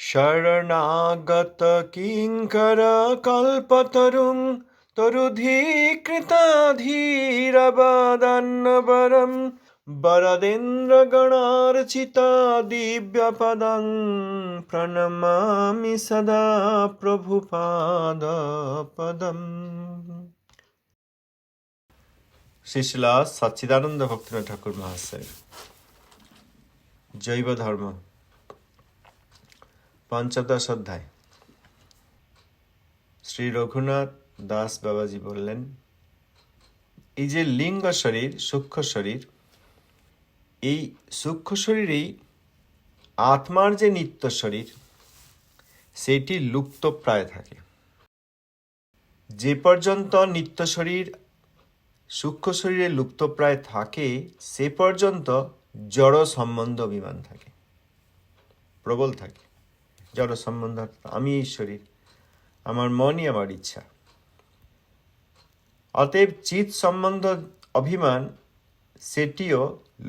শরণাগত কিঙ্কর কল্পতরুং তরুধীকৃতাধীরবাদান্নবরম বরদেন্দ্রগণার্চিতা দিব্যপদং প্রণমামি সদা প্রভুপাদপদম। শ্রীশিলা সচ্চিদানন্দ ভক্তিনাথ ঠাকুর মহাশয় জৈব ধর্ম পঞ্চদশ অধ্যায়। শ্রী রঘুনাথ দাস বাবাজি বললেন, এই যে লিঙ্গ শরীর, সূক্ষ্ম শরীর, এই সূক্ষ্ম শরীরেই আত্মার যে নিত্য শরীর, সেটি লুপ্ত প্রায় থাকে। যে পর্যন্ত নিত্য শরীর সূক্ষ্ম শরীরে লুপ্ত প্রায় থাকে, সে পর্যন্ত জড় সম্বন্ধ অভিমান থাকে, প্রবল থাকে। জড় সম্বন্ধ, আমি এই শরীর, আমার মনই আমার ইচ্ছা। অতএব চিৎ সম্বন্ধ অভিমান সেটিও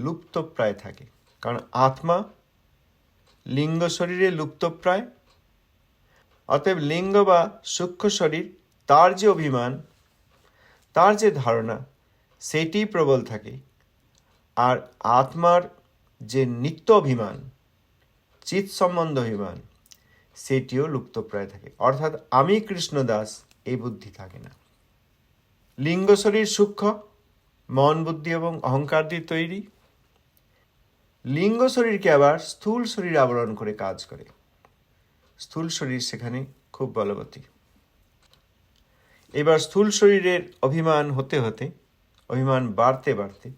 লুপ্ত প্রায় থাকে, কারণ আত্মা লিঙ্গ শরীরে লুপ্ত প্রায়। অতএব লিঙ্গ বা সূক্ষ্ম শরীর, তার যে অভিমান, তার যে ধারণা, সেটি প্রবল থাকে। আর আত্মার যে নিত্য অভিমান, চিৎ সম্বন্ধ অভিমান, সেটিও লুপ্ত প্রায় থাকে। অর্থাৎ আমি কৃষ্ণদাস, এই বুদ্ধি থাকে না। লিঙ্গ শরীর সূক্ষ্ম, মন বুদ্ধি এবং অহংকার দিয়ে তৈরি। লিঙ্গ শরীরকে আবার স্থূল শরীর আবরণ করে কাজ করে। স্থূল শরীর সেখানে খুব বলবতী। এবার স্থূল শরীরের অভিমান হতে হতে, অভিমান বাড়তে বাড়তে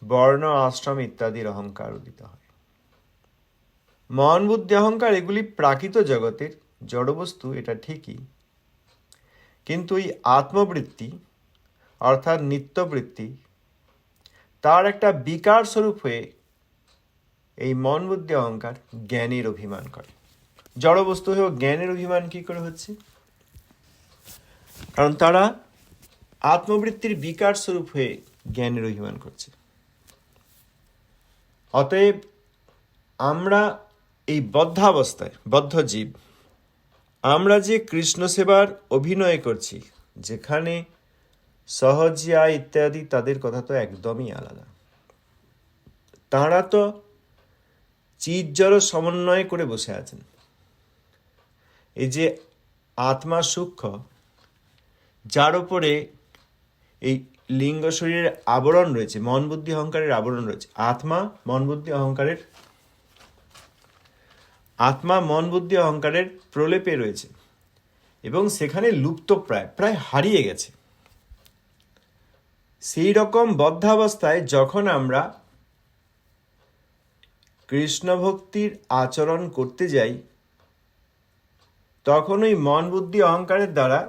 বর্ণ, আশ্রম ইত্যাদির অহংকার উদিত হয়। মন বুদ্ধি অহংকার এগুলি প্রাকৃত জগতের জড়বস্তু, এটা ঠিকই। কিন্তু এই আত্মবৃত্তি অর্থাৎ নিত্যবৃত্তি, তার একটা বিকার স্বরূপ হয়ে এই মন বুদ্ধি অহংকার জ্ঞানের অভিমান করে। জড়বস্তু হয়েও জ্ঞানের অভিমান কি করে হচ্ছে? কারণ তারা আত্মবৃত্তির বিকার স্বরূপ হয়ে জ্ঞানের অভিমান করছে। অতএব আমরা এই বদ্ধাবস্থায়, বদ্ধ জীব, আমরা যে কৃষ্ণ সেবার অভিনয় করছি, যেখানে সহজিয়া ইত্যাদি, তাদের কথা তো একদমই আলাদা। তাঁরা তো চিৎ জড় সমন্বয় করে বসে আছেন। এই যে আত্মা সূক্ষ্ম, যার উপরে এই লিঙ্গ শরীরের আবরণ রয়েছে, মন বুদ্ধি অহংকারের আবরণ রয়েছে। আত্মা মন বুদ্ধি অহংকারের প্রলেপে রয়েছে এবং সেখানে লুপ্ত প্রায় হারিয়ে গেছে। সেই রকম বদ্ধাবস্থায় যখন আমরা কৃষ্ণ ভক্তির আচরণ করতে যাই, তখন ওই মন বুদ্ধি অহংকারের দ্বারা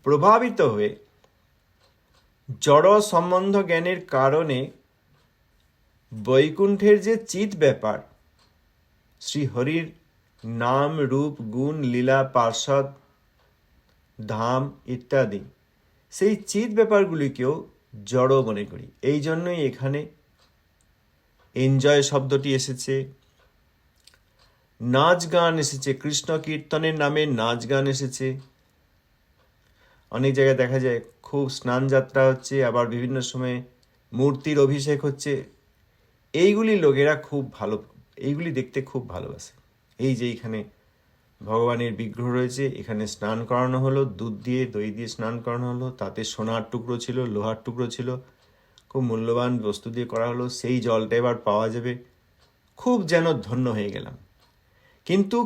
প্রভাবিত হয়ে জড় সম্বন্ধ জ্ঞানের কারণে বৈকুণ্ঠের যে চিৎ ব্যাপার, শ্রীহরির নাম, রূপ, গুণ, লীলা, পার্ষদ, ধাম ইত্যাদি, সেই চিৎ ব্যাপারগুলিকেও জড় মনে করি। এই জন্যই এখানে এনজয় শব্দটি এসেছে, নাচ গান এসেছে, কৃষ্ণ কীর্তনের নামে নাচ গান এসেছে। অনেক জায়গায় দেখা যায় খুব স্নান যাত্রা হচ্ছে, আবার বিভিন্ন সময়ে মূর্তির অভিষেক হচ্ছে। এইগুলি লোকেরা খুব ভালো, এইগুলি দেখতে খুব ভালোবাসে। এই যে এখানে ভগবানের বিগ্রহ রয়েছে, এখানে স্নান করানো হলো, দুধ দিয়ে দই দিয়ে স্নান করানো হলো, তাতে সোনার টুকরো ছিল, লোহার টুকরো ছিল, খুব মূল্যবান বস্তু দিয়ে করা হলো। সেই জলটা এবার পাওয়া যাবে, খুব যেন ধন্য হয়ে গেলাম। কিন্তু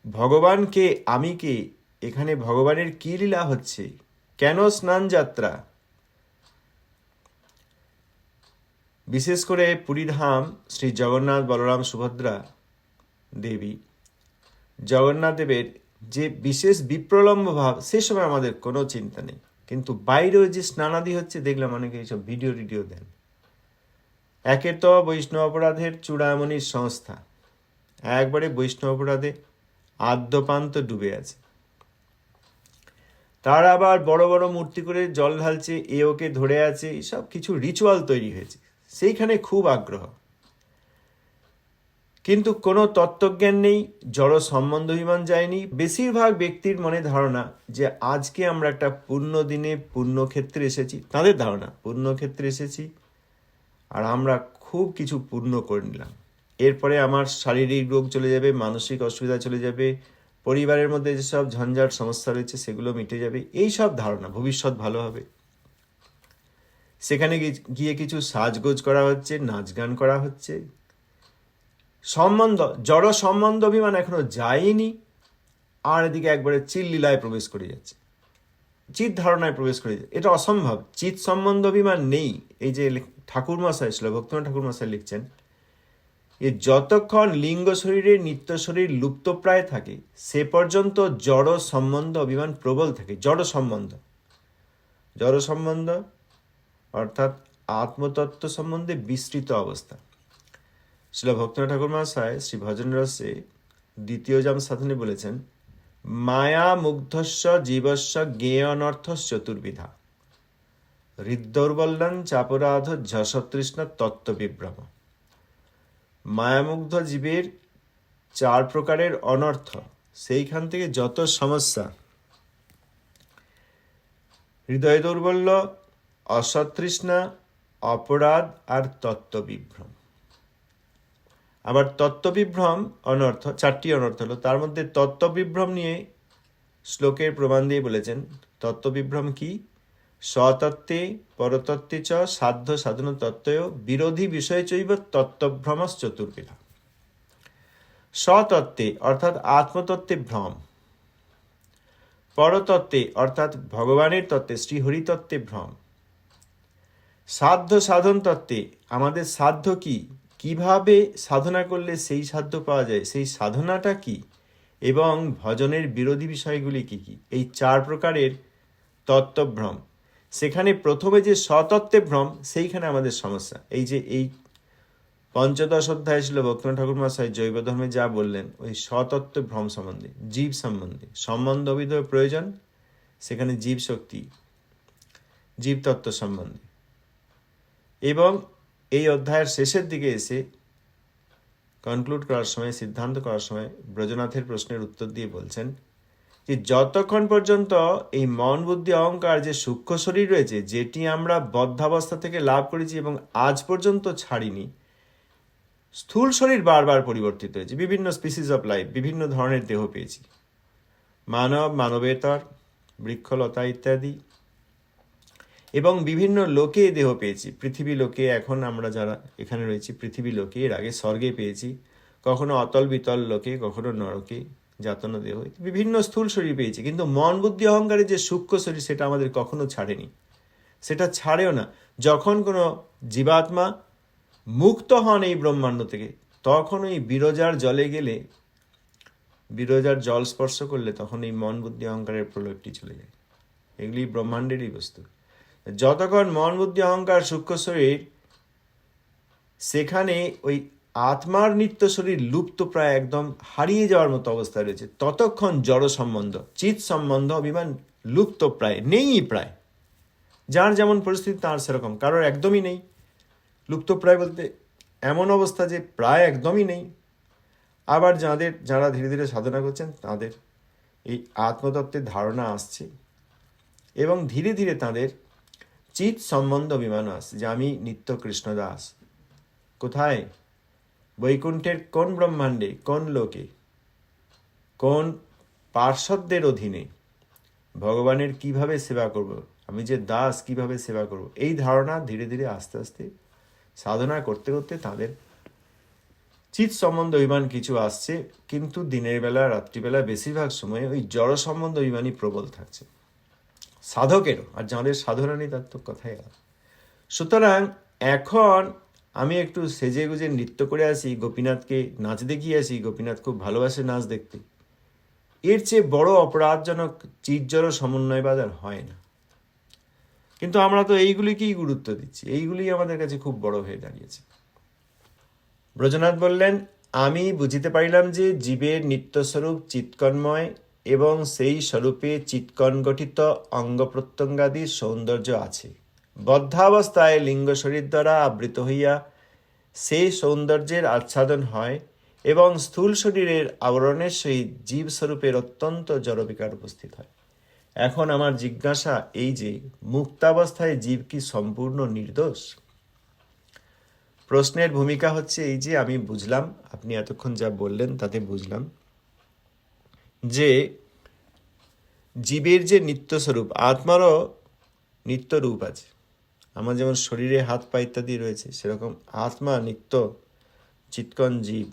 ভগবানকে, আমি কে, এখানে ভগবানের কি লীলা হচ্ছে, কেন স্নান যাত্রা? বিশেষ করে পুরীধাম শ্রী জগন্নাথ, বলরাম, সুভদ্রা দেবী, জগন্নাথ দেবের যে বিশেষ বিপ্রলম্ব ভাব, সে সময় আমাদের কোনো চিন্তা নেই। কিন্তু বাইরেও যে স্নানাদি হচ্ছে, দেখলাম অনেকে এইসব ভিডিও দেন। একে তো বৈষ্ণব অপরাধের চূড়ামণির সংস্থা, একবারে বৈষ্ণব অপরাধে আদ্যপান্ত ডুবে আছে। তারা আবার বড় বড় মূর্তি করে জল ঢালছে, এ ওকে ধরে আছে, সব কিছু রিচুয়াল তৈরি হয়েছে, সেইখানে খুব আগ্রহ। কিন্তু কোনো তত্ত্বজ্ঞান নেই, জড় সম্বন্ধ অভিমান যায়নি। বেশিরভাগ ব্যক্তির মনে ধারণা যে আজকে আমরা একটা পুণ্য দিনে পুণ্যক্ষেত্রে এসেছি, তাদের ধারণা পুণ্যক্ষেত্রে এসেছি আর আমরা খুব কিছু পূর্ণ করে নিলাম, এরপরে আমার শারীরিক রোগ চলে যাবে, মানসিক অসুবিধা চলে যাবে, পরিবারের মধ্যে যেসব ঝঞ্ঝাট সমস্যা রয়েছে সেগুলো মিটে যাবে, এই সব ধারণা, ভবিষ্যৎ ভালো হবে। সেখানে গিয়ে কিছু সাজগোজ করা হচ্ছে, নাচ গান করা হচ্ছে, সম্বন্ধ জড় সম্বন্ধ অভিমান এখনো যায়নি, আর এদিকে একবারে চিল্লীলায় প্রবেশ করে যাচ্ছে, চিৎ ধারণায় প্রবেশ করে যাচ্ছে। এটা অসম্ভব, চিৎ সম্বন্ধ অভিমান নেই। এই যে ঠাকুরমশাই ছিল, ভক্তিনাথ ঠাকুরমশাই লিখছেন, এ যতক্ষণ লিঙ্গ শরীরে নিত্য শরীর লুপ্তপ্রায় থাকে সে পর্যন্ত জড় সম্বন্ধ অভিমান প্রবল থাকে। জড় সম্বন্ধ অর্থাৎ আত্মতত্ত্ব সম্বন্ধে বিস্তৃত অবস্থা। শ্রীল ভক্তিনাথ ঠাকুর মহাশয় শ্রী ভজন রসে দ্বিতীয় জাম সাধনে বলেছেন, মায়া মুগ্ধস্য জীবস্য জ্ঞেয় অনর্থস চতুর্বিধা হৃদৌর্বল্যং চাপরাধ ঝসতৃষ্ণ তত্ত্ব বিভ্রম। মায়ামুগ্ধ জীবের 4 প্রকারের অনর্থ, সেইখান থেকে যত সমস্যা, হৃদয় দৌর্বল্য, অসতৃষ্ণা, অপরাধ আর তত্ত্ববিভ্রম। আবার তত্ত্ববিভ্রম অনর্থ, 4টি অনর্থ হলো, তার মধ্যে তত্ত্ববিভ্রম নিয়ে শ্লোকের প্রমাণ দিয়ে বলেছেন, তত্ত্ববিভ্রম কি? স্বতত্ত্বে পরতত্ত্বে চ সাধ্য সাধন তত্ত্বয় বিরোধী বিষয় চৈব তত্ত্বভ্রমস চতুর্বিধা। স্বতত্ত্বে অর্থাৎ আত্মতত্ত্বে ভ্রম, পরতত্ত্বে অর্থাৎ ভগবানের তত্ত্বে শ্রীহরিতত্ত্বে ভ্রম, সাধ্য সাধন তত্ত্বে আমাদের সাধ্য কি, কিভাবে সাধনা করলে সেই সাধ্য পাওয়া যায়, সেই সাধনাটা কি, এবং ভজনের বিরোধী বিষয়গুলি কি কি, এই 4 প্রকারের তত্ত্বভ্রম। সেখানে প্রথমে যে স্বতত্ত্বে ভ্রম, সেইখানে আমাদের সমস্যা। এই যে এই 15 অধ্যায় ছিল ভক্তিনাথ ঠাকুর মহাশয় জৈব ধর্মে যা বললেন, ওই স্বতত্ত্ব ভ্রম সম্বন্ধে, জীব সম্বন্ধে সম্বন্ধ অভিধেয় প্রয়োজন, সেখানে জীব শক্তি, জীবতত্ত্ব সম্বন্ধে। এবং এই অধ্যায়ের শেষের দিকে এসে কনক্লুড করার সময়, সিদ্ধান্ত করার সময় ব্রজনাথের প্রশ্নের উত্তর দিয়ে বলছেন যে যতক্ষণ পর্যন্ত এই মন বুদ্ধি অহংকার যে সূক্ষ্ম শরীর রয়েছে, যেটি আমরা বদ্ধাবস্থা থেকে লাভ করেছি এবং আজ পর্যন্ত ছাড়িনি, স্থূল শরীর বারবার পরিবর্তিত হয়েছে, বিভিন্ন স্পিসিস অফ লাইফ, বিভিন্ন ধরনের দেহ পেয়েছি, মানব, মানবেতর, বৃক্ষলতা ইত্যাদি, এবং বিভিন্ন লোকে দেহ পেয়েছি। পৃথিবী লোকে, এখন আমরা যারা এখানে রয়েছি পৃথিবী লোকে, এর আগে স্বর্গে পেয়েছি, কখনো অতল বিতল লোকে, কখনো নরকে যাতনা দেহ, বিভিন্ন স্থূল শরীর পেয়েছি। কিন্তু মন বুদ্ধি অহংকারের যে সূক্ষ্ম শরীর, সেটা আমাদের কখনো ছাড়েনি, সেটা ছাড়েও না। যখন কোনো জীবাত্মা মুক্ত হন এই ব্রহ্মাণ্ড থেকে, তখন ওই বিরজার জলে গেলে, বিরজার জল স্পর্শ করলে, তখন এই মন বুদ্ধি অহংকারের প্রলোভটি চলে যায়। এগুলি ব্রহ্মাণ্ডেরই বস্তু। যতক্ষণ মন বুদ্ধি অহংকার সূক্ষ্ম শরীর, সেখানে ওই আত্মার নিত্য শরীর লুপ্ত প্রায় একদম হারিয়ে যাওয়ার মতো অবস্থা রয়েছে, ততক্ষণ জড় সম্বন্ধ, চিৎ সম্বন্ধ অভিমান লুপ্ত প্রায় নেই। প্রায় যার যেমন পরিস্থিতি তার সেরকম, কারোর একদমই নেই। লুপ্ত প্রায় বলতে এমন অবস্থা যে প্রায় একদমই নেই। আবার যারা ধীরে ধীরে সাধনা করছেন, তাদের এই আত্মতত্ত্বের ধারণা আসছে এবং ধীরে ধীরে তাদের চিৎ সম্বন্ধ অভিমান আসছে যে আমি নিত্য কৃষ্ণদাস। কোথায়? বৈকুণ্ঠের কোন ব্রহ্মাণ্ডে, কোন লোকে, কোন পার্শ্বদের অধীনে ভগবানের কিভাবে সেবা করব, আমি যে দাস কিভাবে সেবা করব, এই ধারণা ধীরে ধীরে আস্তে আস্তে সাধনা করতে করতে তাদের চিৎ সম্বন্ধ অভিমান কিছু আসছে। কিন্তু দিনের বেলা, রাত্রিবেলা বেশিরভাগ সময়ে ওই জড় সম্বন্ধ অভিমানই প্রবল থাকছে সাধকেরও, আর যাদের সাধনা নেই তার তো কথাই আলাদা। সুতরাং এখন আমি একটু সেজে গুজে নৃত্য করে আসি, গোপীনাথকে নাচ দেখিয়ে আসি, গোপীনাথ খুব ভালোবাসে নাচ দেখতে, এর চেয়ে বড় অপরাধজনক চিৎজড় সমন্বয় বাজার হয় না। কিন্তু আমরা তো এইগুলিকেই গুরুত্ব দিচ্ছি, এইগুলি আমাদের কাছে খুব বড় হয়ে দাঁড়িয়েছে। ব্রজনাথ বললেন, আমি বুঝিতে পারিলাম যে জীবের নিত্যস্বরূপ চিৎকর্ময় এবং সেই স্বরূপে চিৎকনগঠিত অঙ্গ প্রত্যঙ্গাদির সৌন্দর্য আছে। বদ্ধাবস্থায় লিঙ্গ শরীর দ্বারা আবৃত হইয়া সেই সৌন্দর্যের আচ্ছাদন হয় এবং স্থূল শরীরের আবরণের সহিত জীব স্বরূপের অত্যন্ত জড়বিকার উপস্থিত হয়। এখন আমার জিজ্ঞাসা এই যে, মুক্তাবস্থায় জীব কি সম্পূর্ণ নির্দোষ? প্রশ্নের ভূমিকা হচ্ছে এই যে, আমি বুঝলাম, আপনি এতক্ষণ যা বললেন তাতে বুঝলাম যে জীবের যে নিত্যস্বরূপ, আত্মারও নিত্যরূপ আছে। আমার যেমন শরীরে হাত পা ইত্যাদি রয়েছে, সেরকম আত্মা নিত্য চিৎকন জীব,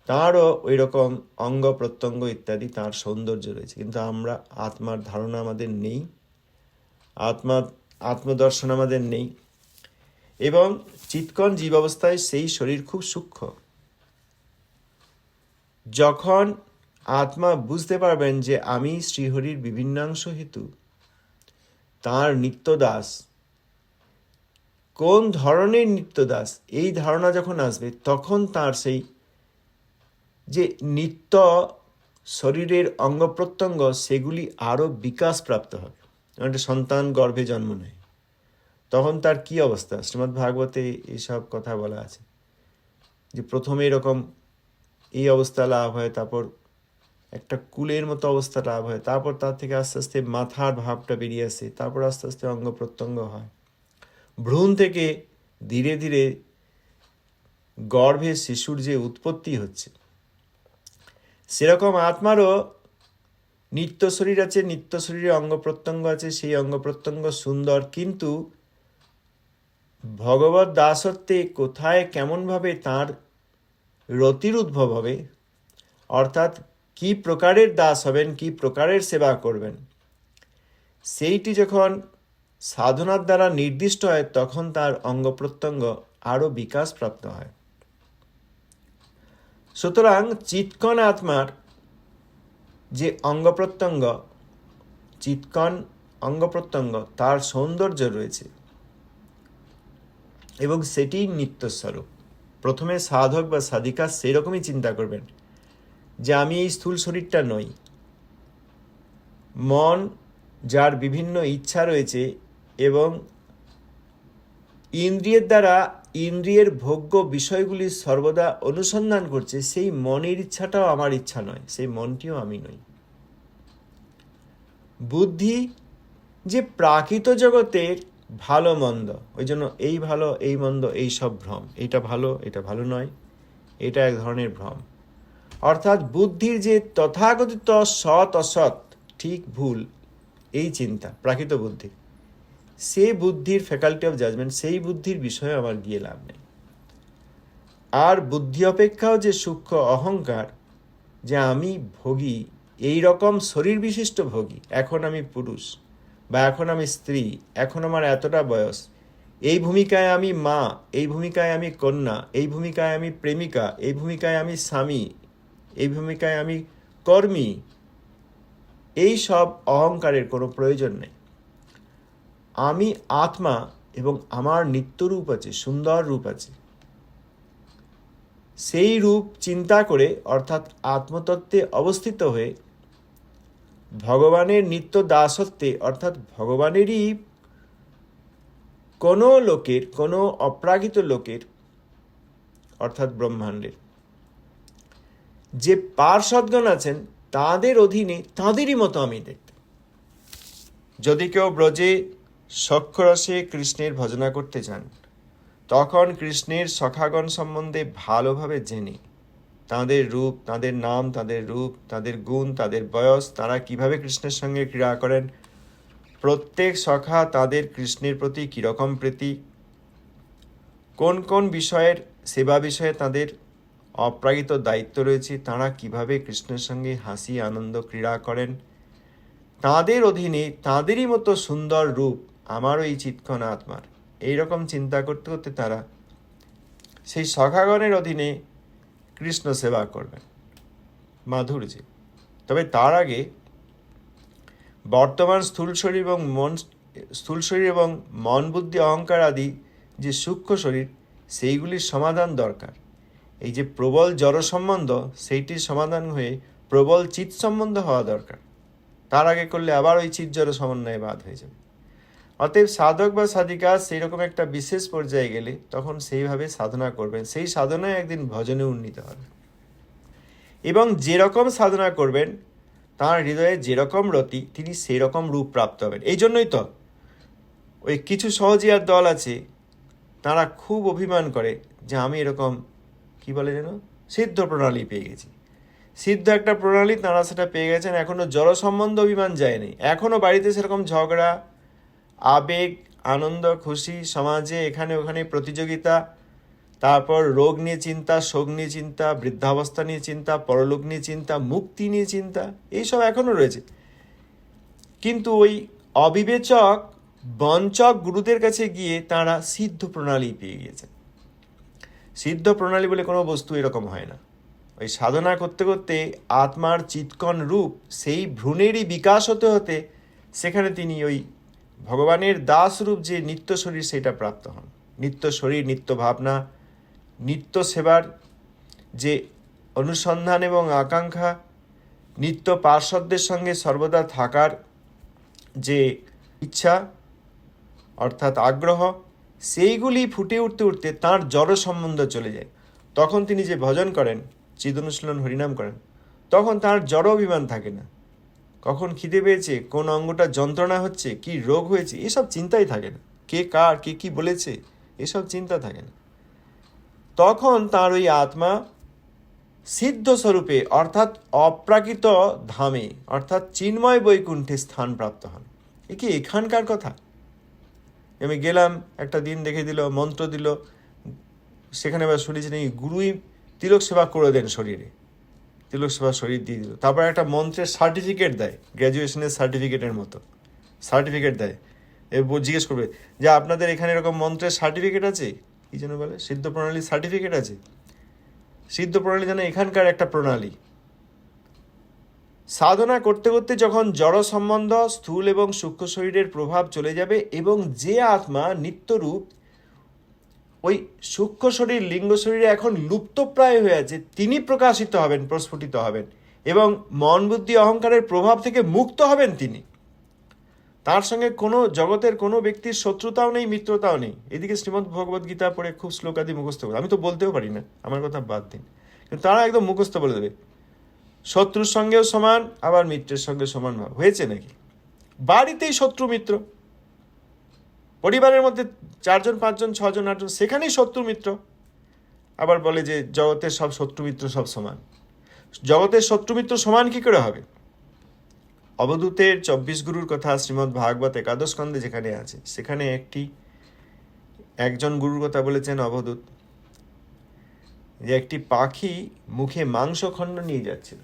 তাঁরও ওই রকম অঙ্গ প্রত্যঙ্গ ইত্যাদি তাঁর সৌন্দর্য রয়েছে। কিন্তু আমরা আত্মার ধারণা আমাদের নেই, আত্মদর্শন আমাদের নেই, এবং চিৎকন জীব অবস্থায় সেই শরীর খুব সূক্ষ্ম। যখন আত্মা বুঝতে পারবেন যে আমি শ্রীহরির বিভিন্নাংশ হেতু তাঁর নিত্যদাস, কোন ধরনের নিত্যদাস, এই ধারণা যখন আসবে, তখন তার সেই যে নিত্য শরীরের অঙ্গ প্রত্যঙ্গ, সেগুলি আরও বিকাশ প্রাপ্ত হবে। একটা সন্তান গর্ভে জন্ম নেয়, তখন তার কি অবস্থা? শ্রীমদ্ ভাগবতে এইসব কথা বলা আছে যে প্রথমে এরকম এই অবস্থা লাভ হয়, তারপর একটা কুলের মতো অবস্থা লাভ হয়, তারপর তার থেকে আস্তে আস্তে মাথার ভাবটা বেরিয়ে আসে, তারপর আস্তে আস্তে অঙ্গ প্রত্যঙ্গ হয়, ভ্রূণ থেকে ধীরে ধীরে গর্ভে শিশুর যে উৎপত্তি হচ্ছে, সেরকম আত্মারও নিত্য শরীর আছে, নিত্য শরীরে অঙ্গ প্রত্যঙ্গ আছে, সেই অঙ্গ প্রত্যঙ্গ সুন্দর, কিন্তু ভগবত দাসত্বে কোথায় কেমনভাবে তার রতির উদ্ভব হবে, অর্থাৎ কি প্রকারের দাস হবেন, কি প্রকারের সেবা করবেন, সেইটি যখন সাধনার দ্বারা নির্দিষ্ট হয়, তখন তার অঙ্গ প্রত্যঙ্গ আরও বিকাশ প্রাপ্ত হয়। সুতরাং চিৎকন আত্মার যে অঙ্গ প্রত্যঙ্গ, চিৎকন অঙ্গ প্রত্যঙ্গ, তার সৌন্দর্য রয়েছে এবং সেটি নিত্যস্বরূপ। প্রথমে সাধক বা সাধিকা সেরকমই চিন্তা করবেন যে আমি এই স্থূল শরীরটা নই। মন যার বিভিন্ন ইচ্ছা রয়েছে এবং ইন্দ্রিয়ের দ্বারা ইন্দ্রিয়ের ভোগ্য বিষয়গুলি সর্বদা অনুসন্ধান করছে, সেই মনের ইচ্ছাটাও আমার ইচ্ছা নয়, সেই মনটিও আমি নই। বুদ্ধি যে প্রাকৃত জগতের ভালো মন্দ, ওই জন্য এই ভালো এই মন্দ এই সব ভ্রম, এটা ভালো নয়, এটা এক ধরনের ভ্রম। অর্থাৎ বুদ্ধির যে তথাকথিত সৎ অসৎ, ঠিক ভুল, এই চিন্তা প্রাকৃত বুদ্ধি, সেই বুদ্ধির ফ্যাকাল্টি অফ জাজমেন্ট, সেই বুদ্ধির বিষয়ে আমার গিয়ে লাভ নেই। আর বুদ্ধি অপেক্ষাও যে সূক্ষ্ম অহংকার, যে আমি ভোগী, এই রকম শরীর বিশিষ্ট ভোগী, এখন আমি পুরুষ বা এখন আমি স্ত্রী, এখন আমার এতটা বয়স, এই ভূমিকায় আমি মা, এই ভূমিকায় আমি কন্যা, এই ভূমিকায় আমি প্রেমিকা, এই ভূমিকায় আমি স্বামী, এই ভূমিকায় আমি কর্মী, এই সব অহংকারের কোনো প্রয়োজন নেই। আমি আত্মা এবং আমার নিত্য রূপ আছে, সুন্দর রূপ আছে, সেই রূপ চিন্তা করে, অর্থাৎ আত্মতত্ত্বে অবস্থিত হয়ে ভগবানের নিত্য দাসত্বে, অর্থাৎ ভগবানেরই কোনো লোকের, কোনো অপ্রাকৃত লোকের, অর্থাৎ ব্রহ্মাণ্ডের যে পার্ষদগণ আছেন, তাদের অধীনে তাঁদেরই মতো আমি দেখতে। যদি কেউ ব্রজে সক্ষরসে কৃষ্ণের ভজনা করতে চান, তখন কৃষ্ণের সখাগণ সম্বন্ধে ভালোভাবে জেনে, তাঁদের রূপ, তাঁদের নাম, তাঁদের রূপ, তাঁদের গুণ, তাঁদের বয়স, তারা কিভাবে কৃষ্ণের সঙ্গে ক্রীড়া করেন, প্রত্যেক সখা তাদের কৃষ্ণের প্রতি কীরকম প্রীতি, কোন কোন বিষয়ের সেবা বিষয়ে তাদের অপ্রাকৃত দায়িত্ব রয়েছে, তাঁরা কিভাবে কৃষ্ণের সঙ্গে হাসি আনন্দ ক্রীড়া করেন, তাঁদের অধীনে তাঁদেরই মতো সুন্দর রূপ আমারও এই চিৎকন আত্মার, এইরকম চিন্তা করতে করতে তারা সেই সখাগণের অধীনে কৃষ্ণ সেবা করবেন মাধুর্যে। তবে তার আগে বর্তমান স্থূল শরীর এবং মন বুদ্ধি অহংকার আদি যে সূক্ষ্ম শরীর, সেইগুলির সমাধান দরকার। এই যে প্রবল জড় সম্বন্ধ, সেইটির সমাধান হয়ে প্রবল চিৎ সম্বন্ধ হওয়া দরকার। তার আগে করলে আবার ওই চিৎ জড় সমন্বয়ে বাদ হয়ে যাবে। অতএব সাধক বা সাধিকা সেই রকম একটা বিশেষ পর্যায়ে গেলে তখন সেইভাবে সাধনা করবেন, সেই সাধনায় একদিন ভজনে উন্নীত হবে। এবং যেরকম সাধনা করবেন তাঁর হৃদয়ে যেরকম রতি তিনি সেই রকম রূপ প্রাপ্ত হবেন। এই জন্যই তো ওই কিছু সহজিয়ার দল আছে, তারা খুব অভিমান করে যে আমি এরকম কি বলে যেন সিদ্ধ প্রণালী পেয়ে গেছি। সিদ্ধ একটা প্রণালী তাঁরা সেটা পেয়ে গেছেন, এখনও জড় সম্বন্ধ অভিমান যায়নি। এখনও বাড়িতে সেরকম ঝগড়া, আবেগ, আনন্দ, খুশি, সমাজে এখানে ওখানে প্রতিযোগিতা, তারপর রোগ নিয়ে চিন্তা, শোক নিয়ে চিন্তা, বৃদ্ধাবস্থা নিয়ে চিন্তা, পরলোক নিয়ে চিন্তা, মুক্তি নিয়ে চিন্তা, এইসব এখনও রয়েছে। কিন্তু ওই অবিবেচক বঞ্চক গুরুদের কাছে গিয়ে তাঁরা সিদ্ধ প্রণালী পেয়ে গিয়েছেন। সিদ্ধ প্রণালী বলে কোনো বস্তু এরকম হয় না। ওই সাধনা করতে করতে আত্মার চিৎকন রূপ সেই ভ্রূণেরই বিকাশ হতে হতে সেখানে তিনি ওই ভগবানের দাস রূপ যে নিত্য শরীর সেটা প্রাপ্ত হন। নিত্য শরীর, নিত্য ভাবনা, নিত্য সেবার যে অনুসন্ধান এবং আকাঙ্ক্ষা, নিত্য পার্শ্বদের সঙ্গে সর্বদা থাকার যে ইচ্ছা অর্থাৎ আগ্রহ, সেইগুলি ফুটে উঠতে উঠতে তাঁর জড় সম্বন্ধ চলে যায়। তখন তিনি যে ভজন করেন, চিদনুশীলন হরিনাম করেন, তখন তাঁর জড় অভিমান থাকে না। কখন খিদে পেয়েছে, কোন অঙ্গটা যন্ত্রণা হচ্ছে, কি রোগ হয়েছে, এসব চিন্তাই থাকে না। কে কার, কে কি বলেছে, এসব চিন্তা থাকে না। তখন তাঁর ওই আত্মা সিদ্ধ স্বরূপে অর্থাৎ অপ্রাকৃত ধামে অর্থাৎ চিন্ময় বৈকুণ্ঠে স্থান প্রাপ্ত হন। এ কি এখানকার কথা? আমি গেলাম, একটা দিন দেখে দিল, মন্ত্র দিল, সেখানে আবার শুনেছি নাকি গুরুই তিলক সেবা করে দেন শরীরে, তিলক সেবা শরীর দিয়ে দিল। তারপর একটা মন্ত্রের সার্টিফিকেট দেয়, গ্র্যাজুয়েশনের সার্টিফিকেটের মতো সার্টিফিকেট দেয়। জিজ্ঞেস করবে যে আপনাদের এখানে এরকম মন্ত্রের সার্টিফিকেট আছে, কি যেন বলে, সিদ্ধ প্রণালীর সার্টিফিকেট আছে। সিদ্ধ প্রণালী যেন এখানকার একটা প্রণালী। সাধনা করতে করতে যখন জড় সম্বন্ধ, স্থূল এবং সূক্ষ্ম শরীরের প্রভাব চলে যাবে এবং যে আত্মা নিত্যরূপ ওই সূক্ষ্ম শরীর, লিঙ্গ শরীরে এখন লুপ্তপ্রায় হয়ে আছে, তিনি প্রকাশিত হবেন, প্রস্ফুটিত হবেন এবং মন বুদ্ধি অহংকারের প্রভাব থেকে মুক্ত হবেন তিনি। তার সঙ্গে কোনো জগতের কোনো ব্যক্তির শত্রুতাও নেই, মিত্রতাও নেই। এদিকে শ্রীমদ্ ভগবদ্ গীতা পড়ে খুব শ্লোকাদি মুখস্থ করে, আমি তো বলতেও পারি না, আমার কথা বাদ দিন, কিন্তু তারা একদম মুখস্থ বলে দেবে। শত্রুর সঙ্গেও সমান, আবার মিত্রের সঙ্গে সমান ভাব হয়েছে নাকি? বাড়িতেই শত্রু মিত্র, পরিবারের মধ্যে 4 জন 5 জন 6 জন 8 জন, সেখানেই শত্রু মিত্র। আবার বলে যে জগতের সব শত্রু মিত্র সব সমান। জগতের শত্রু মিত্র সমান কি করে হবে? অবধূতের 24 গুরুর কথা শ্রীমদ্ ভাগবত একাদশ স্কন্ধে যেখানে আছে, সেখানে একজন গুরুর কথা বলেছেন অবধূত, যে একটি পাখি মুখে মাংসখণ্ড নিয়ে যাচ্ছিল,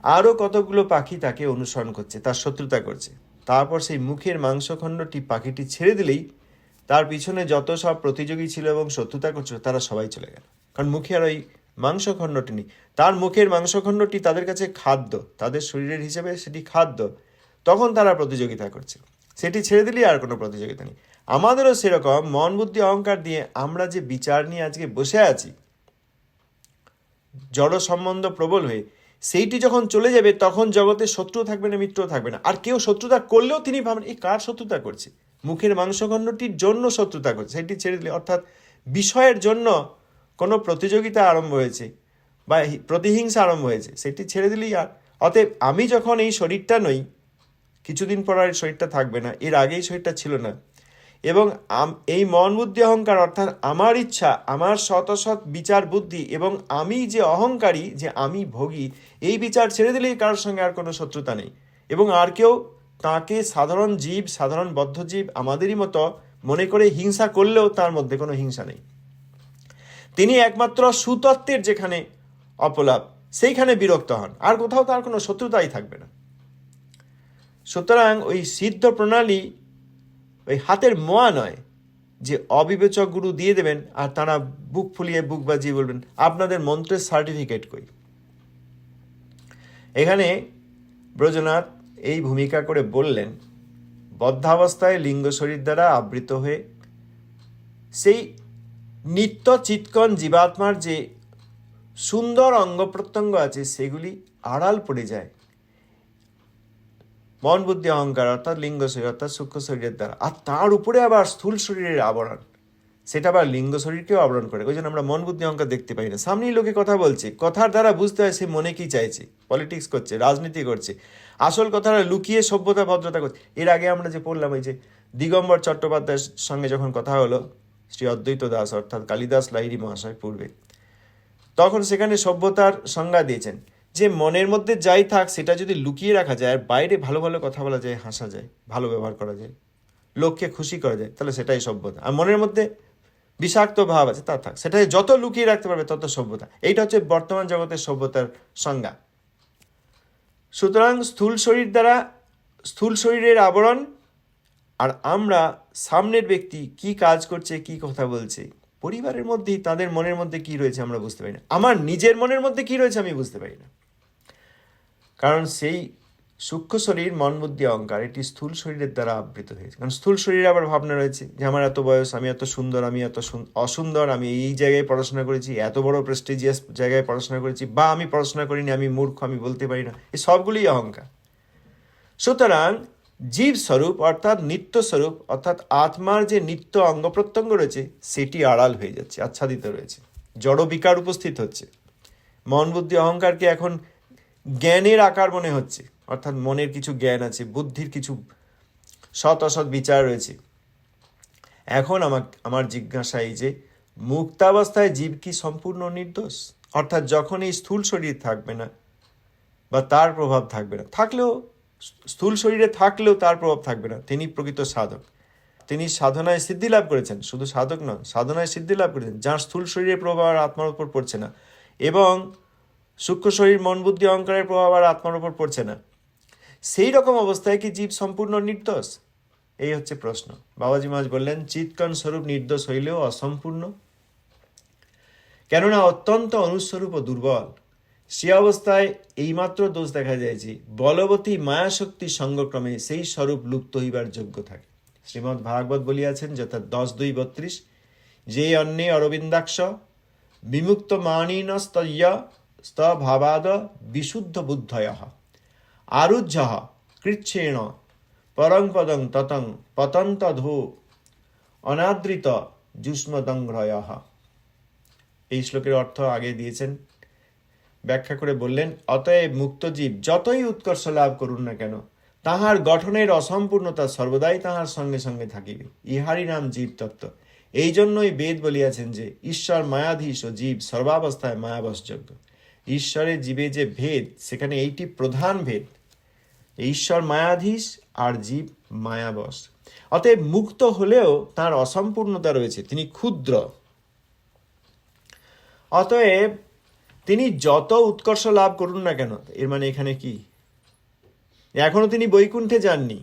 আরও কতগুলো পাখি তাকে অনুসরণ করছে, তার শত্রুতা করছে। তারপর সেই মুখের মাংসখণ্ডটি পাখিটি ছেড়ে দিলেই তার পিছনে যত সব প্রতিযোগী ছিল এবং শত্রুতা করছিল তারা সবাই চলে গেল, কারণ মুখে আর ওই মাংসখণ্ডটি নেই। তার মুখের মাংসখণ্ডটি তাদের কাছে খাদ্য, তাদের শরীরের হিসেবে সেটি খাদ্য। তখন তারা প্রতিযোগিতা করছে, সেটি ছেড়ে দিলেই আর কোনো প্রতিযোগিতা নেই। আমাদেরও সেরকম মন বুদ্ধি অহংকার দিয়ে আমরা যে বিচার নিয়ে আজকে বসে আছি জড় সম্বন্ধ প্রবল হয়ে, সেইটি যখন চলে যাবে তখন জগতে শত্রু থাকবে না, মিত্র থাকবে না। আর কেউ শত্রুতা করলেও তিনি ভাবেন এই কার শত্রুতা করছে, মুখের মাংসখণ্ডটির জন্য শত্রুতা করছে, সেটি ছেড়ে দিলে অর্থাৎ বিষয়ের জন্য কোনো প্রতিযোগিতা আরম্ভ হয়েছে বা প্রতিহিংসা আরম্ভ হয়েছে, সেটি ছেড়ে দিলেই আর। অতএব আমি যখন এই শরীরটা নই, কিছুদিন পর আর শরীরটা থাকবে না, এর আগেই শরীরটা ছিল না, এবং এই মন বুদ্ধি অহংকার অর্থাৎ আমার ইচ্ছা, আমার শত শত বিচার বুদ্ধি এবং আমি যে অহংকারী, যে আমি ভোগী, এই বিচার ছেড়ে দিলেই কারোর সঙ্গে আর কোনো শত্রুতা নেই। এবং আর কেউ তাকে সাধারণ জীব, সাধারণ বদ্ধজীব আমাদেরই মতো মনে করে হিংসা করলেও তার মধ্যে কোনো হিংসা নেই। তিনি একমাত্র সুতত্ত্বের যেখানে অপলাপ, সেইখানে বিরক্ত হন, আর কোথাও তার কোনো শত্রুতাই থাকবে না। সুতরাং ওই সিদ্ধ প্রণালী ওই হাতের মোয়া নয় যে অবিবেচক গুরু দিয়ে দেবেন আর তারা বুক ফুলিয়ে বুক বাজিয়ে বলবেন আপনাদের মন্ত্রের সার্টিফিকেট কই। এখানে ব্রজনাথ এই ভূমিকা করে বললেন, বদ্ধাবস্থায় লিঙ্গ শরীর দ্বারা আবৃত হয়ে সেই নিত্য চিৎকন জীবাত্মার যে সুন্দর অঙ্গ প্রত্যঙ্গ আছে সেগুলি আড়াল পড়ে যায় মন বুদ্ধি অহংকার অর্থাৎ লিঙ্গ শরীর অর্থাৎ সূক্ষ্ম শরীরের দ্বারা, আর তার উপরে আবার স্থূল শরীরের আবরণ, সেটা আবার লিঙ্গ শরীরকেও আবরণ করে। ওই জন্য আমরা মন বুদ্ধি অহংকার দেখতে পাই না। সামনেই লোকে কথা বলছে, কথার দ্বারা বুঝতে হয় সে মনে কি চাইছে, পলিটিক্স করছে, রাজনীতি করছে, আসল কথাটা লুকিয়ে সভ্যতা ভদ্রতা করছে। এর আগে আমরা যে পড়লাম ওই যে দিগম্বর চট্টোপাধ্যায়ের সঙ্গে যখন কথা হলো শ্রী অদ্বৈত দাস অর্থাৎ কালিদাস লাহিড়ী মহাশয় পূর্বে, তখন সেখানে সভ্যতার সংজ্ঞা দিয়েছেন যে মনের মধ্যে যাই থাক সেটা যদি লুকিয়ে রাখা যায় আর বাইরে ভালো ভালো কথা বলা যায়, হাসা যায়, ভালো ব্যবহার করা যায়, লোককে খুশি করা যায়, তাহলে সেটাই সভ্যতা। আর মনের মধ্যে বিষাক্ত ভাব আছে তা থাক, সেটাই যত লুকিয়ে রাখতে পারবে তত সভ্যতা। এইটা হচ্ছে বর্তমান জগতের সভ্যতার সংজ্ঞা। সুতরাং স্থূল শরীরের আবরণ, আর আমরা সামনের ব্যক্তি কি কাজ করছে, কি কথা বলছে, পরিবারের মধ্যেই তাদের মনের মধ্যে কি রয়েছে আমরা বুঝতে পারি না। আমার নিজের মনের মধ্যে কি রয়েছে আমি বুঝতে পারি না, কারণ সেই সূক্ষ্ম শরীর মন বুদ্ধি অহংকার এটি স্থূল শরীরের দ্বারা আবৃত হয়েছে। কারণ স্থূল শরীরে আবার ভাবনা রয়েছে যে আমার এত বয়স, আমি এত সুন্দর, আমি এত অসুন্দর, আমি এই জায়গায় পড়াশোনা করেছি, এত বড় প্রেস্টিজিয়াস জায়গায় পড়াশোনা করেছি, বা আমি পড়াশোনা করিনি, আমি মূর্খ, আমি বলতে পারি না, এই সবগুলোই অহংকার। সুতরাং জীব স্বরূপ অর্থাৎ নিত্য স্বরূপ অর্থাৎ আত্মার যে নিত্য অঙ্গ প্রত্যঙ্গ রয়েছে সেটি আড়াল হয়ে যাচ্ছে, আচ্ছাদিত রয়েছে, জড় বিকার উপস্থিত হচ্ছে। মন বুদ্ধি অহংকারকে এখন জ্ঞানের আকার মনে হচ্ছে, অর্থাৎ মনের কিছু জ্ঞান আছে, বুদ্ধির কিছু সৎ অসৎ বিচার রয়েছে। এখন আমার জিজ্ঞাসা এই যে মুক্তাবস্থায় জীব কি সম্পূর্ণ নির্দোষ? অর্থাৎ যখন এই স্থূল শরীর থাকবে না বা তার প্রভাব থাকবে না, থাকলেও স্থূল শরীরে থাকলেও তার প্রভাব থাকবে না, তিনি প্রকৃত সাধক। তিনি সাধনায় সিদ্ধি লাভ করেছেন, শুধু সাধক নন, সাধনায় সিদ্ধি লাভ করেছেন, যার স্থূল শরীরের প্রভাব আর আত্মার উপর পড়ছে না, এবং সূক্ষ্ম শরীর মন বুদ্ধি অহংকারের প্রভাব আর আত্মার উপর পড়ছে না। সেই রকম অবস্থায় কি জীব সম্পূর্ণ নির্দোষ? এই হচ্ছে প্রশ্ন। বাবাজি মহারাজ বললেন চিৎকণ স্বরূপ নির্দোষ হইলেও অসম্পূর্ণ, কেননা অত্যন্ত অনুস্বরূপ ও দুর্বল। সে অবস্থায় এইমাত্র দোষ দেখা যায় যে বলবতী মায়াশক্তির সঙ্গক্রমে সেই স্বরূপ লুপ্ত হইবার যোগ্য থাকে। শ্রীমদ্ ভাগবত বলিয়াছেন যথা 10:2-32, যে অন্যে অরবিন্দাক্ষ বিমুক্ত মানিন স্তভাবাদ বিশুদ্ধ বুদ্ধয় আরুহ্য কৃচ্ছেণ পরং পদং ততং পতন্তধো অনাদৃত যুষ্মদংগ্রয়। এই শ্লোকের অর্থ আগে দিয়েছেন, ব্যাখ্যা করে বললেন অতএব মুক্তজীব যতই উৎকর্ষ লাভ করুন না কেন তাহার গঠনের অসম্পূর্ণতা সর্বদাই তাহার সঙ্গে সঙ্গে থাকিবে, ইহারই নাম জীব তত্ত্ব। এই জন্যই বেদ বলিয়াছেন যে ঈশ্বর মায়াধীশ ও জীব সর্বাবস্থায় মায়াবশযোগ্য। ঈশ্বরের জীবে যে ভেদ, সেখানে এইটি প্রধান ভেদ, ঈশ্বর মায়াধীশ আর জীব মায়াবশ। অতএব মুক্ত হলেও তার অসম্পূর্ণতা রয়েছে, তিনি ক্ষুদ্র। অতএব তিনি যত উৎকর্ষ লাভ করুন না কেন, এর মানে এখানে কি, এখনো তিনি বৈকুণ্ঠে যাননি,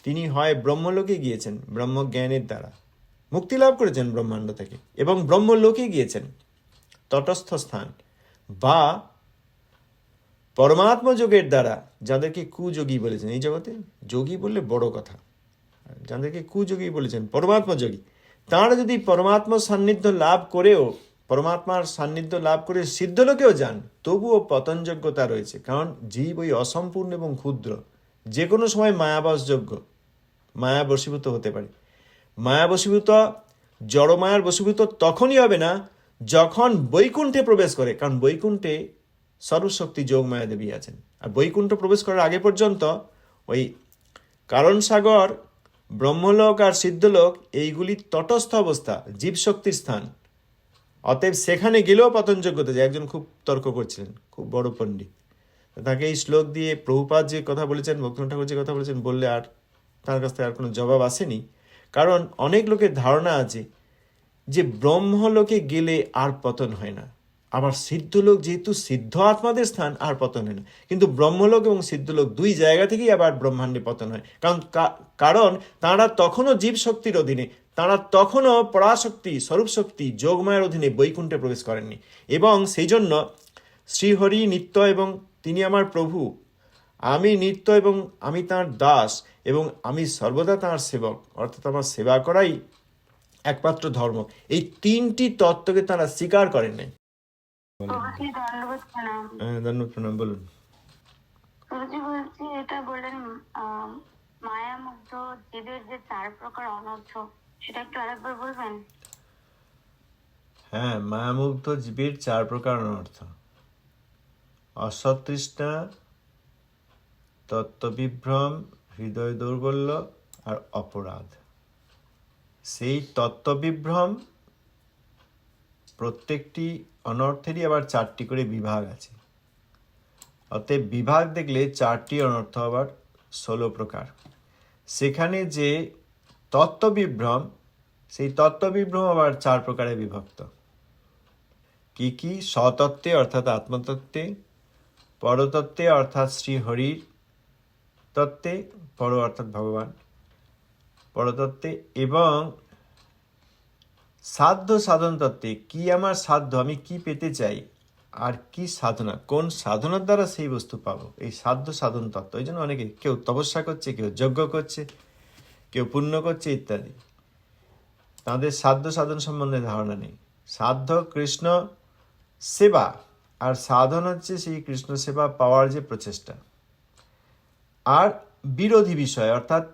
তিনি হয় ব্রহ্মলোকে গিয়েছেন ব্রহ্মজ্ঞানের দ্বারা, মুক্তি লাভ করেছেন ব্রহ্মাণ্ড থেকে, এবং ব্রহ্মলোকে গিয়েছেন তটস্থ স্থান, বা পরমাত্ম যোগের দ্বারা, যাদেরকে কুযোগী বলেছেন, এই জগতে যোগী বললে বড় কথা, যাদেরকে কুযোগী বলেছেন পরমাত্ম যোগী, তাঁরা যদি পরমাত্ম সান্নিধ্য লাভ করেও, পরমাত্মার সান্নিধ্য লাভ করে সিদ্ধলোকেও যান, তবুও পতনযোগ্যতা রয়েছে, কারণ জীব ওই অসম্পূর্ণ এবং ক্ষুদ্র, যে কোনো সময় মায়াবশযোগ্য, মায়া বশীভূত হতে পারে। মায়া বশীভূত, জড়মায়ার বশীভূত তখনই হবে না যখন বৈকুণ্ঠে প্রবেশ করে, কারণ বৈকুণ্ঠে সর্বশক্তি যোগমায়া দেবী আছেন, আর বৈকুণ্ঠ প্রবেশ করার আগে পর্যন্ত ওই কারণ সাগর, ব্রহ্মলোক আর সিদ্ধলোক এইগুলি তটস্থ অবস্থা, জীবশক্তির স্থান। অতএব সেখানে গেলেও পতনযোগ্যতা যায়। একজন খুব তর্ক করছিলেন, খুব বড় পণ্ডিত, তাকে এই শ্লোক দিয়ে প্রভুপাদ যে কথা বলেছেন, ভক্তিনাথ ঠাকুর যে কথা বলেছেন বললে আর তার কাছ থেকে আর কোনো জবাব আসেনি। কারণ অনেক লোকের ধারণা আছে যে ব্রহ্মলোকে গেলে আর পতন হয় না, আবার সিদ্ধলোক যেহেতু সিদ্ধ আত্মাদের স্থান, আর পতন হয় না। কিন্তু ব্রহ্মলোক এবং সিদ্ধলোক দুই জায়গা থেকেই আবার ব্রহ্মাণ্ডে পতন হয়, কারণ তাঁরা তখনও জীব শক্তির অধীনে, তাঁরা তখনও পরাশক্তি স্বরূপ শক্তি যোগমায়ের অধীনে বৈকুণ্ঠে প্রবেশ করেননি। এবং সেই জন্য শ্রীহরি নিত্য এবং তিনি আমার প্রভু, আমি নিত্য এবং আমি তাঁর দাস, এবং আমি সর্বদা তাঁর সেবক, অর্থাৎ আমার সেবা করাই একমাত্র ধর্ম। এই তিনটি তত্ত্বকে তারা স্বীকার করেন নাই। ধন্যবাদ, প্রণাম। বলুন। বলছি, এটা বললেন মায়ামুগ্ধ জীবের যে 4 প্রকার অনর্থ, সেটা একটু আরেকবার বলবেন? হ্যাঁ, মায়ামুগ্ধ জীবের 4 প্রকার অনর্থ: অসৎতৃষ্ণা, তত্ত্ববিভ্রম, হৃদয় দৌর্বল্য আর অপরাধ। সেই তত্ত্ববিভ্রম প্রত্যেকটি অনর্থেরই আবার 4টি করে বিভাগ আছে। অতএব বিভাগ দেখলে 4টি অনর্থ আবার 16 প্রকার। সেখানে যে তত্ত্ববিভ্রম, সেই তত্ত্ববিভ্রম আবার 4 প্রকারে বিভক্ত। কি কি? স্বতত্ত্বে অর্থাৎ আত্মতত্ত্বে, পরতত্ত্বে অর্থাৎ শ্রীহরির তত্ত্বে, পর অর্থাৎ ভগবান, পরতত্ত্বে, এবং সাধ্য সাধন তত্ত্বে। কি আমার সাধ্য, আমি কি পেতে চাই, আর কি সাধনা, কোন সাধনার দ্বারা সেই বস্তু পাবো, এই সাধ্য সাধন তত্ত্ব। এই জন্য অনেকে, কেউ তপস্যা করছে, কেউ যজ্ঞ করছে, কেউ পুণ্য করছে ইত্যাদি। তাদের সাধ্য সাধন সম্বন্ধে ধারণা নেই। সাধ্য কৃষ্ণ সেবা, আর সাধন হচ্ছে সেই কৃষ্ণ সেবা পাওয়ার যে প্রচেষ্টা। আর বিরোধী বিষয় অর্থাৎ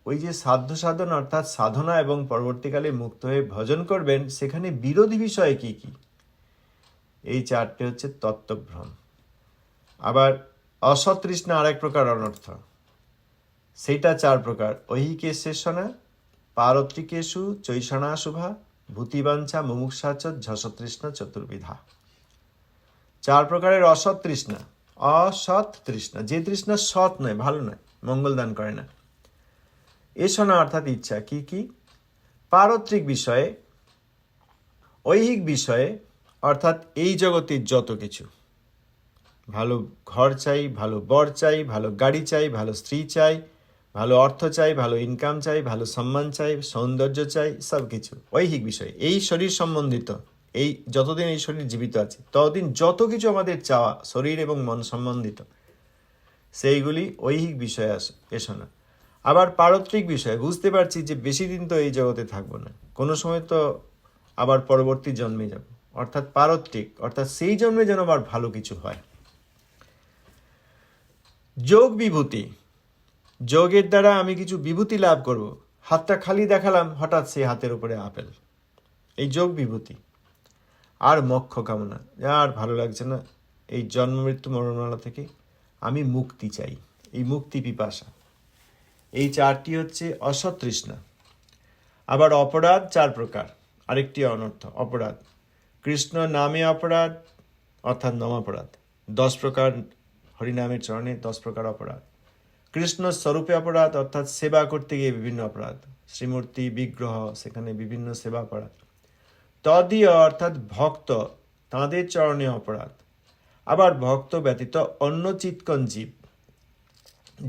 ওই যে সাধ্য সাধন অর্থাৎ সাধনা এবং পরবর্তীকালে মুক্ত হয়ে ভজন করবেন, সেখানে বিরোধী বিষয় কি কি, এই 4টে হচ্ছে তত্ত্বভ্রম। আবার অসতৃষ্ণা আরেক প্রকার অনর্থ, সেইটা 4 প্রকার: ঐহিকেশেষণা, পারত্রিকেষু চৈষণা শুভা, ভূতিবাঞ্ছা মুমুক্ষাচ ঝসতৃষ্ণা চতুর্বিধা। 4 প্রকারের অসৎ তৃষ্ণা। অসৎ তৃষ্ণা, যে তৃষ্ণা সৎ নয়, ভালো নয়, মঙ্গল দান করে না। এষণা অর্থাৎ ইচ্ছা। কি কি? পারত্রিক বিষয়ে, ঐহিক বিষয়ে অর্থাৎ এই জগতের যত কিছু, ভালো ঘর চাই, ভালো বর চাই, ভালো গাড়ি চাই, ভালো স্ত্রী চাই, ভালো অর্থ চাই, ভালো ইনকাম চাই, ভালো সম্মান চাই, সৌন্দর্য চাই, সব কিছু ঐহিক বিষয়। এই শরীর সম্বন্ধিত, এই যতদিন এই শরীর জীবিত আছে ততদিন যত কিছু আমাদের চাওয়া শরীর এবং মন সম্বন্ধিত, সেইগুলি ঐহিক বিষয়ে এসো না। আবার পারত্রিক বিষয়, বুঝতে পারছি যে বেশি দিন তো এই জগতে থাকবো না, কোনো সময় তো আবার পরবর্তী জন্মে যাব, অর্থাৎ পারত্রিক, অর্থাৎ সেই জন্মে যেন আবার ভালো কিছু হয়। যোগ বিভূতি, যোগের দ্বারা আমি কিছু বিভূতি লাভ করব, হাতটা খালি দেখালাম, হঠাৎ সেই হাতের উপরে আপেল, এই যোগ বিভূতি। আর মোক্ষ কামনা, আর ভালো লাগছে না এই জন্ম মৃত্যু মরণমালা থেকে, আমি মুক্তি চাই, এই মুক্তি পিপাসা। এই 4টি হচ্ছে অসৎ তৃষ্ণা। আবার অপরাধ 4 প্রকার, আরেকটি অনর্থ অপরাধ: কৃষ্ণ নামে অপরাধ অর্থাৎ নমাপরাধ, 10 প্রকার হরিনামের চরণে 10 প্রকার অপরাধ। কৃষ্ণ স্বরূপে অপরাধ অর্থাৎ সেবা করতে গিয়ে বিভিন্ন অপরাধ, শ্রীমূর্তি বিগ্রহ, সেখানে বিভিন্ন সেবা অপরাধ। তদীয় অর্থাৎ ভক্ত, তাঁদের চরণে অপরাধ। আবার ভক্ত ব্যতীত অন্য চিৎকন জীব,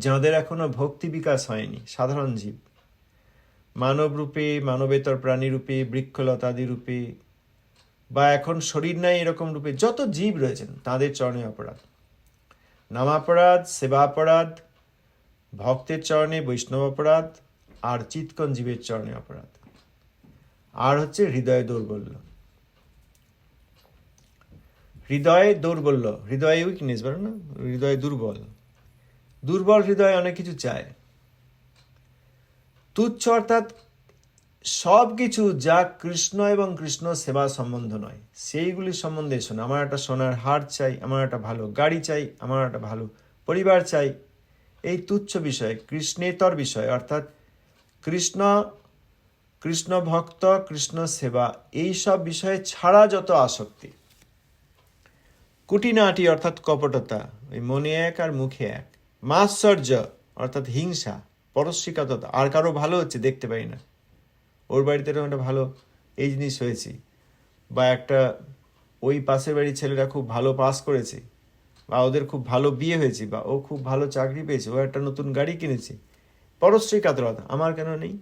যাঁদের এখনো ভক্তি বিকাশ হয়নি, সাধারণ জীব, মানব রূপে, মানবেতর প্রাণী রূপে, বৃক্ষলতাদি রূপে, বা এখন শরীর নাই এরকম রূপে যত জীব রয়েছেন, তাদের চরণে অপরাধ। নামাপরাধ, সেবাপরাধ, ভক্তের চরণে বৈষ্ণব অপরাধ, আর চিৎকন জীবের চরণে অপরাধ। আর হচ্ছে হৃদয় দৌর্বল্য। হৃদয়ে দৌর্বল্য, হৃদয়ে উইকনেস, বলে না, হৃদয় দুর্বল। দুর্বল হৃদয় অনেক কিছু চায়। তুচ্ছ অর্থাৎ সব কিছু যা কৃষ্ণ এবং কৃষ্ণ সেবা সম্বন্ধ নয়, সেইগুলির সম্বন্ধে শোনা। আমার একটা সোনার হার চাই, আমার একটা ভালো গাড়ি চাই, আমার একটা ভালো পরিবার চাই, এই তুচ্ছ বিষয়, কৃষ্ণেতর বিষয় অর্থাৎ কৃষ্ণ, কৃষ্ণ ভক্ত, কৃষ্ণ সেবা, এই সব বিষয়ে ছাড়া যত আসক্তি। কুটিনাটি অর্থাৎ কপটতা, ওই মনে এক আর মুখে এক। মাৎসর্য অর্থাৎ হিংসা, পরশ্রীকাততা, আর কারো ভালো হচ্ছে দেখতে পাই না, ওর বাড়িতে এরকম একটা ভালো এই জিনিস হয়েছে, বা একটা ওই পাশের বাড়ির ছেলেরা খুব ভালো পাস করেছে, বা ওদের খুব ভালো বিয়ে হয়েছে, বা ও খুব ভালো চাকরি পেয়েছে, ও একটা নতুন গাড়ি কিনেছে। পরশ্রীকাতরতা, আমার কেন নেই,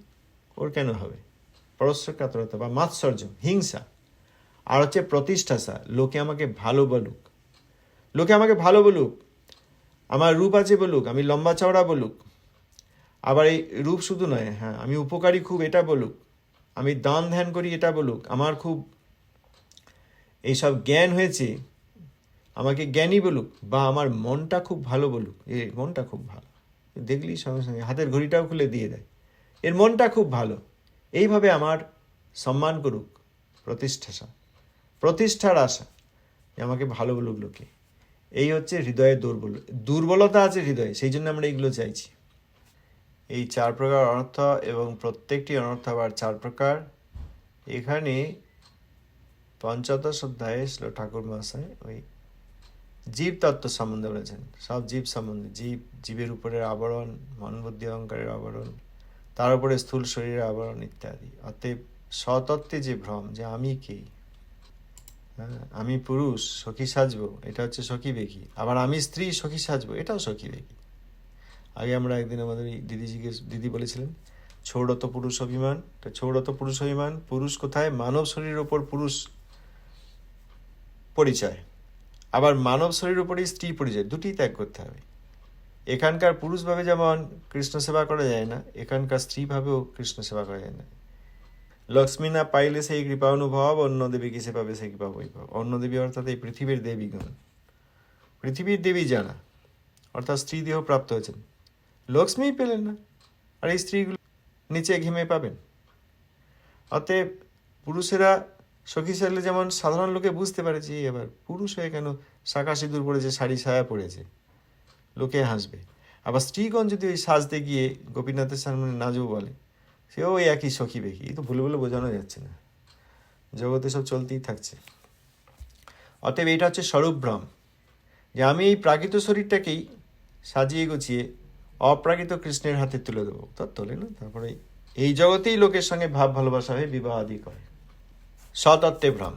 ওর কেন হবে, পরশ্রীকাতরতা বা মাৎসর্য, হিংসা। আর হচ্ছে প্রতিষ্ঠাসা, লোকে আমাকে ভালো বলুক, লোকে আমাকে ভালো বলুক, আমার রূপ আছে বলুক, আমি লম্বা চওড়া বলুক, আবার এই রূপ শুধু নয়, হ্যাঁ আমি উপকারী খুব এটা বলুক, আমি দান ধ্যান করি এটা বলুক, আমার খুব এইসব জ্ঞান হয়েছে আমাকে জ্ঞানী বলুক, বা আমার মনটা খুব ভালো বলুক, মনটা খুব ভালো, দেখলি সঙ্গে সঙ্গে হাতের ঘড়িটাও খুলে দিয়ে দেয়, এর মনটা খুব ভালো, এইভাবে আমার সম্মান করুক, প্রতিষ্ঠাসা। প্রতিষ্ঠার আশা, যে আমাকে ভালো বলুক লোকে। এই হচ্ছে হৃদয়ের দুর্বলতা আছে হৃদয়ে, সেই জন্য আমরা এইগুলো চাইছি। এই 4 প্রকার অনর্থ এবং প্রত্যেকটি অনর্থ আবার 4 প্রকার। এখানে পঞ্চদশ অধ্যায়ে শ্রী ঠাকুর মহাশয় ওই জীব তত্ত্ব সম্বন্ধে বলেছেন, সব জীব সম্বন্ধে, জীবের উপরের আবরণ, মন বুদ্ধি অহংকারের আবরণ, তার উপরে স্থূল শরীরের আবরণ ইত্যাদি। অতএব স্বতত্ত্বে যে ভ্রম, যে আমি কে, হ্যাঁ, আমি পুরুষ সখী সাজবো, এটা হচ্ছে সখী বেকি। আবার আমি স্ত্রী সখী সাজবো, এটাও সখী বেকি। আগে আমরা একদিন আমাদের দিদি বলেছিলেন ছৌড়ত পুরুষ অভিমান। তো ছৌড়ত পুরুষ অভিমান, পুরুষ কোথায়? মানব শরীরের ওপর পুরুষ পরিচয়, আবার মানব শরীরের উপরেই স্ত্রী পরিচয়, দুটি ত্যাগ করতে হবে। এখানকার পুরুষভাবে যেমন কৃষ্ণ সেবা করা যায় না, এখানকার স্ত্রীভাবেও কৃষ্ণ সেবা করা যায় না। লক্ষ্মী না পাইলে সেই কৃপা অনুভব, অন্য দেবী কিসে পাবে সেই কৃপা বৈভব। অন্য দেবী অর্থাৎ এই পৃথিবীর দেবীগণ, পৃথিবীর দেবী যারা, অর্থাৎ স্ত্রী দেহ প্রাপ্ত হয়েছেন, লক্ষ্মীই পেলেন না, আর এই স্ত্রীগুলো নিচে ঘেমে পাবেন। অতএব পুরুষেরা সখী সাজলে যেমন সাধারণ লোকে বুঝতে পারে যে এবার পুরুষ হয়ে কেন শাঁখা সিঁদুর পড়েছে, শাড়ি সায়া পড়েছে, লোকে হাসবে। আবার স্ত্রীগণ যদি ওই সাজতে গিয়ে গোপীনাথের সামনে নাচও বলে, সেও ওই একই সখী বেকি। তো ভুলে ভুলে বোঝানো যাচ্ছে না, জগতে সব চলতেই থাকছে। অতএব এটা হচ্ছে স্বরূপ ভ্রম, যে আমি এই প্রাকৃত শরীরটাকেই সাজিয়ে গুছিয়ে অপ্রাকৃত কৃষ্ণের হাতে তুলে দেবো। তার তোলে না, তারপরে এই জগতেই লোকের সঙ্গে ভাব ভালোবাসা হয়ে বিবাহ আদি করে। স্বতত্ত্বে ভ্রম।